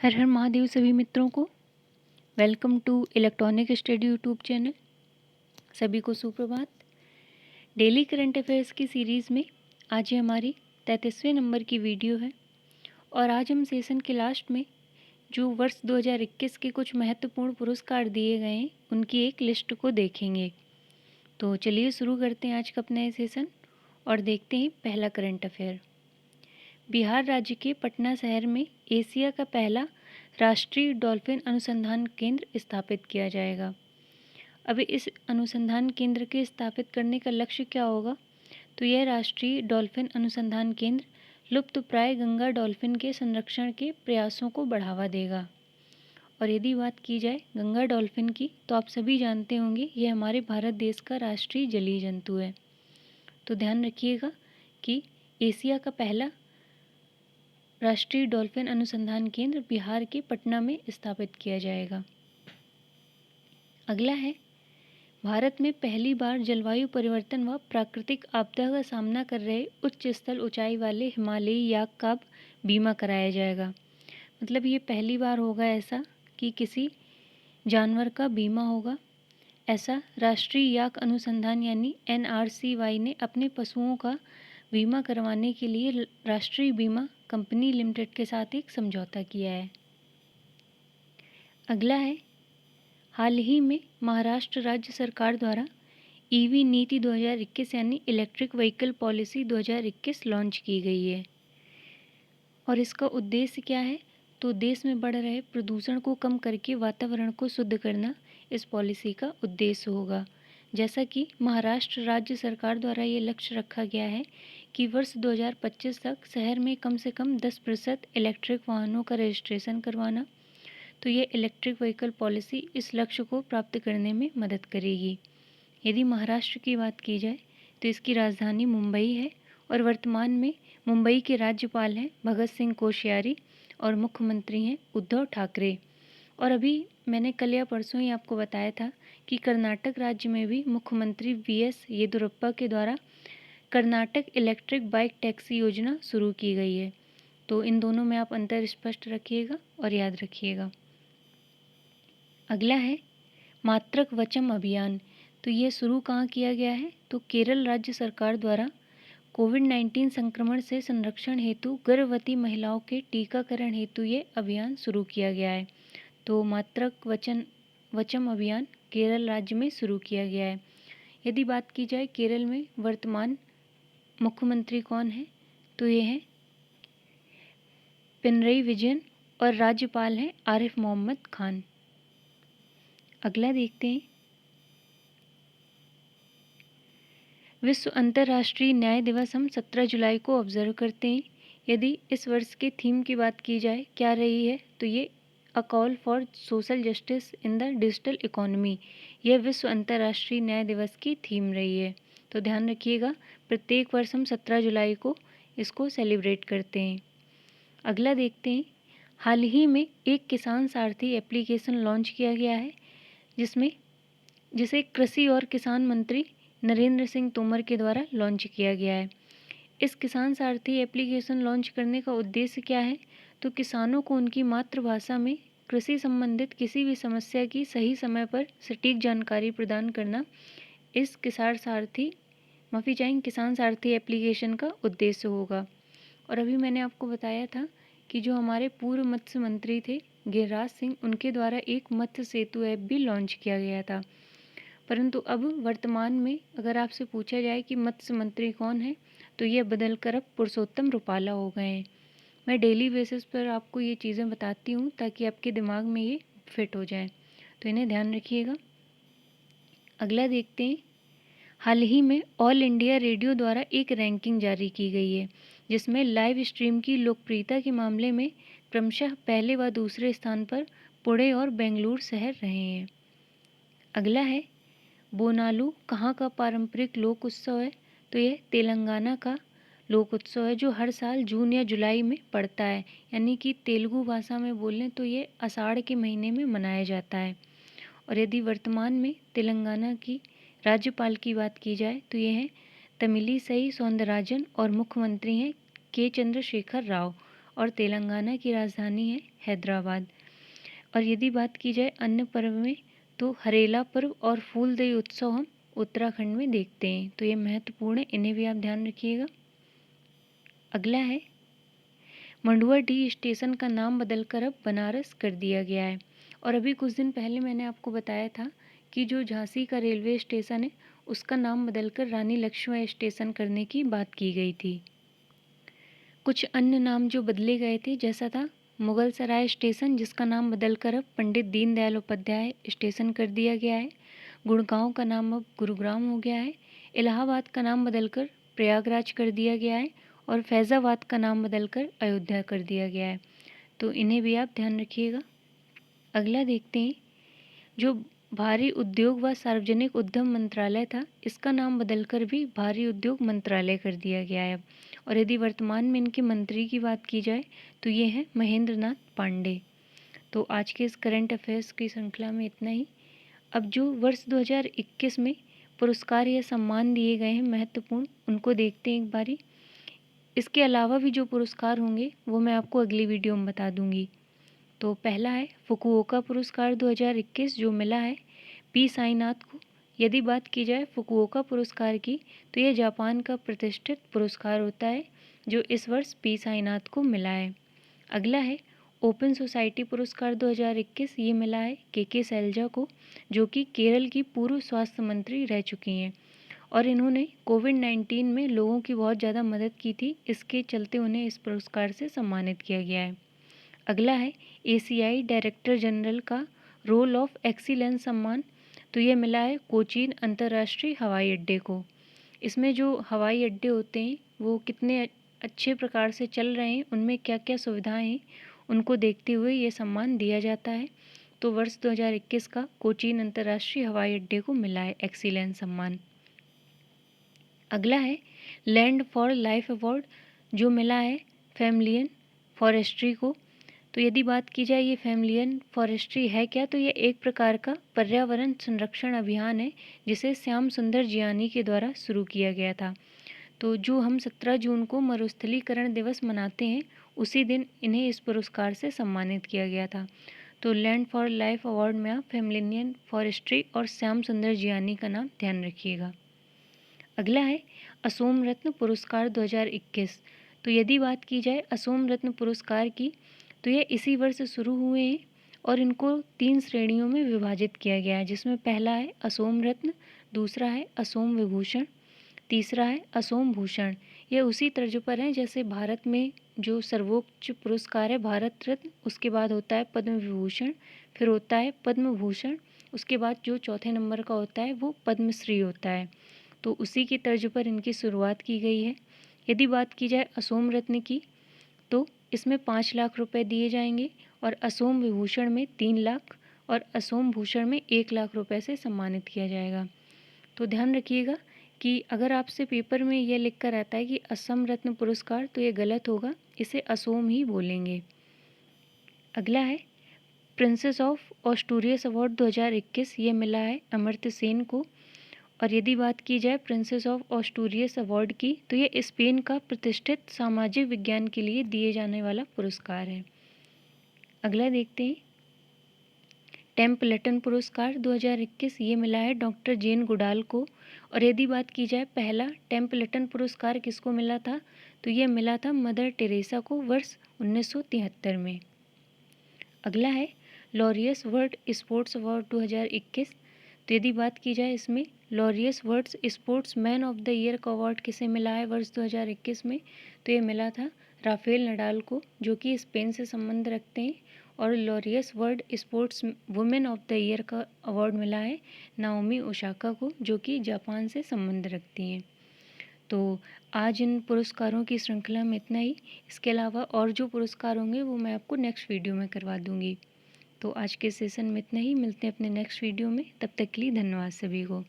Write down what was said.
हर हर महादेव सभी मित्रों को। Welcome to electronic study YouTube channel. सभी को सुप्रभात। डेली करंट अफेयर्स की सीरीज़ में आज ये हमारी 33वें नंबर की वीडियो है और आज हम सेशन के लास्ट में जो वर्ष 2021 के कुछ महत्वपूर्ण पुरस्कार दिए गए हैं उनकी एक लिस्ट को देखेंगे। तो चलिए शुरू करते हैं आज का अपना सेशन और देखते हैं पहला करंट अफेयर। बिहार राज्य के पटना शहर में एशिया का पहला राष्ट्रीय डॉल्फिन अनुसंधान केंद्र स्थापित किया जाएगा। अभी इस अनुसंधान केंद्र के स्थापित करने का लक्ष्य क्या होगा? तो यह राष्ट्रीय डॉल्फिन अनुसंधान केंद्र लुप्तप्राय गंगा डॉल्फिन के संरक्षण के प्रयासों को बढ़ावा देगा। और यदि बात की जाए गंगा डॉल्फिन की, तो आप सभी जानते होंगे यह हमारे भारत देश का राष्ट्रीय जलीय जंतु है। तो ध्यान रखिएगा कि एशिया का पहला राष्ट्रीय डॉल्फिन अनुसंधान केंद्र बिहार के पटना में स्थापित किया जाएगा। अगला है, भारत में पहली बार जलवायु परिवर्तन व प्राकृतिक आपदा का सामना कर रहे उच्च स्थल ऊंचाई वाले हिमालयी याक का बीमा कराया जाएगा। मतलब ये पहली बार होगा ऐसा कि किसी जानवर का बीमा होगा। ऐसा राष्ट्रीय याक अनुसंधान यानी NRCY ने अपने पशुओं का बीमा करवाने के लिए राष्ट्रीय बीमा कंपनी लिमिटेड के साथ एक समझौता किया है। अगला है, हाल ही में महाराष्ट्र राज्य सरकार द्वारा EV नीति 2021 यानी इलेक्ट्रिक व्हीकल पॉलिसी 2021 लॉन्च की गई है। और इसका उद्देश्य क्या है? तो देश में बढ़ रहे प्रदूषण को कम करके वातावरण को शुद्ध करना इस पॉलिसी का उद्देश्य होगा। जैसा कि महाराष्ट्र राज्य सरकार द्वारा ये लक्ष्य रखा गया है कि वर्ष 2025 तक शहर में कम से कम 10% इलेक्ट्रिक वाहनों का रजिस्ट्रेशन करवाना। तो ये इलेक्ट्रिक व्हीकल पॉलिसी इस लक्ष्य को प्राप्त करने में मदद करेगी। यदि महाराष्ट्र की बात की जाए तो इसकी राजधानी मुंबई है और वर्तमान में मुंबई के राज्यपाल हैं भगत सिंह कोश्यारी और मुख्यमंत्री हैं उद्धव ठाकरे। और अभी मैंने कल या परसों ही आपको बताया था कि कर्नाटक राज्य में भी मुख्यमंत्री VS येदियुरप्पा के द्वारा कर्नाटक इलेक्ट्रिक बाइक टैक्सी योजना शुरू की गई है। तो इन दोनों में आप अंतर स्पष्ट रखिएगा और याद रखिएगा। अगला है, मातृक वचन अभियान। तो ये शुरू कहाँ किया गया है? तो केरल राज्य सरकार द्वारा कोविड-19 संक्रमण से संरक्षण हेतु गर्भवती महिलाओं के टीकाकरण हेतु ये अभियान शुरू किया गया है। तो मातृक वचन अभियान केरल राज्य में शुरू किया गया है। यदि बात की जाए केरल में वर्तमान मुख्यमंत्री कौन है? तो ये हैं पिनरई विजयन और राज्यपाल हैं आरिफ मोहम्मद खान। अगला देखते हैं, विश्व अंतर्राष्ट्रीय न्याय दिवस हम 17 जुलाई को ऑब्जर्व करते हैं। यदि इस वर्ष के थीम की बात की जाए क्या रही है? तो ये a call for social justice in the digital economy, यह विश्व अंतर्राष्ट्रीय न्याय दिवस की थीम रही है। तो ध्यान रखिएगा, प्रत्येक वर्ष हम 17 जुलाई को इसको सेलिब्रेट करते हैं। अगला देखते हैं, हाल ही में एक किसान सारथी एप्लीकेशन लॉन्च किया गया है जिसे कृषि और किसान मंत्री नरेंद्र सिंह तोमर के द्वारा लॉन्च किया गया है। इस किसान सारथी एप्लीकेशन लॉन्च करने का उद्देश्य क्या है? तो किसानों को उनकी मातृभाषा में कृषि संबंधित किसी भी समस्या की सही समय पर सटीक जानकारी प्रदान करना इस किसान सारथी एप्लीकेशन का उद्देश्य होगा। और अभी मैंने आपको बताया था कि जो हमारे पूर्व मत्स्य मंत्री थे गिरिराज सिंह, उनके द्वारा एक मत्स्य सेतु ऐप भी लॉन्च किया गया था। परंतु अब वर्तमान में अगर आपसे पूछा जाए कि मत्स्य मंत्री कौन है, तो ये बदलकर अब पुरुषोत्तम रुपाला हो गए हैं। मैं डेली बेसिस पर आपको ये चीज़ें बताती हूँ ताकि आपके दिमाग में ये फिट हो जाए, तो इन्हें ध्यान रखिएगा। अगला देखते हैं, हाल ही में ऑल इंडिया रेडियो द्वारा एक रैंकिंग जारी की गई है जिसमें लाइव स्ट्रीम की लोकप्रियता के मामले में क्रमशः पहले व दूसरे स्थान पर पुणे और बेंगलुरु शहर रहे हैं। अगला है, बोनालू कहाँ का पारंपरिक लोक उत्सव है? तो यह तेलंगाना का लोक उत्सव है जो हर साल जून या जुलाई में पड़ता है, यानी कि तेलुगु भाषा में बोलें तो ये आषाढ़ के महीने में मनाया जाता है। और यदि वर्तमान में तेलंगाना की राज्यपाल की बात की जाए तो ये हैं तमिलिसई सौंदरराजन और मुख्यमंत्री हैं के चंद्रशेखर राव। और तेलंगाना की राजधानी है हैदराबाद। और यदि बात की जाए अन्य पर्व में, तो हरेला पर्व और फूलदेई उत्सव हम उत्तराखंड में देखते हैं, तो ये महत्वपूर्ण है, इन्हें भी आप ध्यान रखिएगा। अगला है मंडुआ डी स्टेशन का नाम बदलकर अब बनारस कर दिया गया है। और अभी कुछ दिन पहले मैंने आपको बताया था कि जो झांसी का रेलवे स्टेशन है उसका नाम बदलकर रानी लक्ष्मीबाई स्टेशन करने की बात की गई थी। कुछ अन्य नाम जो बदले गए थे, जैसा था मुगल सराय स्टेशन, जिसका नाम बदलकर अब पंडित दीनदयाल उपाध्याय स्टेशन कर दिया गया है। गुड़गांव का नाम अब गुरुग्राम हो गया है। इलाहाबाद का नाम बदलकर प्रयागराज कर दिया गया है और फैज़ाबाद का नाम बदलकर अयोध्या कर दिया गया है, तो इन्हें भी आप ध्यान रखिएगा। अगला देखते हैं, जो भारी उद्योग व सार्वजनिक उद्यम मंत्रालय था, इसका नाम बदलकर भी भारी उद्योग मंत्रालय कर दिया गया है। और यदि वर्तमान में इनके मंत्री की बात की जाए तो ये हैं महेंद्र नाथ पांडे। तो आज के इस करंट अफेयर्स की श्रृंखला में इतना ही। अब जो वर्ष 2021 में पुरस्कार या सम्मान दिए गए हैं महत्वपूर्ण, उनको देखते हैं एक बारी। इसके अलावा भी जो पुरस्कार होंगे वो मैं आपको अगली वीडियो में बता दूंगी। तो पहला है फुकुओका पुरस्कार 2021 जो मिला है पी साईनाथ को। यदि बात की जाए फुकुओका पुरस्कार की, तो यह जापान का प्रतिष्ठित पुरस्कार होता है जो इस वर्ष पी साईनाथ को मिला है। अगला है ओपन सोसाइटी पुरस्कार 2021, ये मिला है के सैलजा को, जो कि केरल की पूर्व स्वास्थ्य मंत्री रह चुकी हैं और इन्होंने कोविड-19 में लोगों की बहुत ज़्यादा मदद की थी, इसके चलते उन्हें इस पुरस्कार से सम्मानित किया गया है। अगला है एसीआई डायरेक्टर जनरल का रोल ऑफ एक्सीलेंस सम्मान, तो ये मिला है कोचीन अंतर्राष्ट्रीय हवाई अड्डे को। इसमें जो हवाई अड्डे होते हैं वो कितने अच्छे प्रकार से चल रहे हैं, उनमें क्या क्या सुविधाएं हैं, उनको देखते हुए ये सम्मान दिया जाता है। तो वर्ष 2021 का कोचीन अंतर्राष्ट्रीय हवाई अड्डे को मिला है एक्सीलेंस सम्मान। अगला है लैंड फॉर लाइफ अवार्ड जो मिला है फैमिलियन फॉरेस्ट्री को। तो यदि बात की जाए ये फैमिलियन फॉरेस्ट्री है क्या, तो ये एक प्रकार का पर्यावरण संरक्षण अभियान है जिसे श्याम सुंदर जियानी के द्वारा शुरू किया गया था। तो जो हम 17 जून को मरुस्थलीकरण दिवस मनाते हैं, उसी दिन इन्हें इस पुरस्कार से सम्मानित किया गया था। तो लैंड फॉर लाइफ अवार्ड में आप फैमिलियन फॉरेस्ट्री और श्याम सुंदर जियानी का नाम ध्यान रखिएगा। अगला है असोम रत्न पुरस्कार 2021। तो यदि बात की जाए असोम रत्न पुरस्कार की, तो ये इसी वर्ष शुरू हुए हैं और इनको 3 श्रेणियों में विभाजित किया गया है, जिसमें पहला है असोम रत्न, दूसरा है असोम विभूषण, तीसरा है असोम भूषण। ये उसी तर्ज पर हैं जैसे भारत में जो सर्वोच्च पुरस्कार है भारत रत्न, उसके बाद होता है पद्म विभूषण, फिर होता है पद्म भूषण, उसके बाद जो चौथे नंबर का होता है वो पद्मश्री होता है। तो उसी की तर्ज पर इनकी शुरुआत की गई है। यदि बात की जाए असोम रत्न की, तो इसमें 5 लाख रुपए दिए जाएंगे और असोम विभूषण में 3 लाख और असोम भूषण में 1 लाख रुपए से सम्मानित किया जाएगा। तो ध्यान रखिएगा कि अगर आपसे पेपर में यह लिख कर आता है कि असम रत्न पुरस्कार, तो ये गलत होगा, इसे असोम ही बोलेंगे। अगला है प्रिंसेस ऑफ ऑस्टूरियस अवार्ड 2021, ये मिला है अमर्त्य सेन को। और यदि बात की जाए प्रिंसेस ऑफ ऑस्टूरियस अवार्ड की, तो ये स्पेन का प्रतिष्ठित सामाजिक विज्ञान के लिए दिए जाने वाला पुरस्कार है। अगला देखते हैं टेम्पल्टन पुरस्कार 2021, ये मिला है डॉक्टर जेन गुडाल को। और यदि बात की जाए पहला टेम्पल्टन पुरस्कार किसको मिला था, तो ये मिला था मदर टेरेसा को वर्ष 1973 में। अगला है लॉरियस वर्ल्ड स्पोर्ट्स अवार्ड 2021। तो यदि बात की जाए इसमें Laureus world sports man of the year का अवार्ड किसे मिला है वर्ष 2021 में, तो ये मिला था राफेल नडाल को, जो कि स्पेन से संबंध रखते हैं। और Laureus world sports women of the year का अवार्ड मिला है नाओमी ओसाका को, जो कि जापान से संबंध रखती हैं। तो आज इन पुरस्कारों की श्रृंखला में इतना ही। इसके अलावा और जो पुरस्कार होंगे वो मैं आपको नेक्स्ट वीडियो में करवा दूँगी। तो आज के सेशन में इतना ही, मिलते हैं अपने नेक्स्ट वीडियो में, तब तक के लिए धन्यवाद सभी को।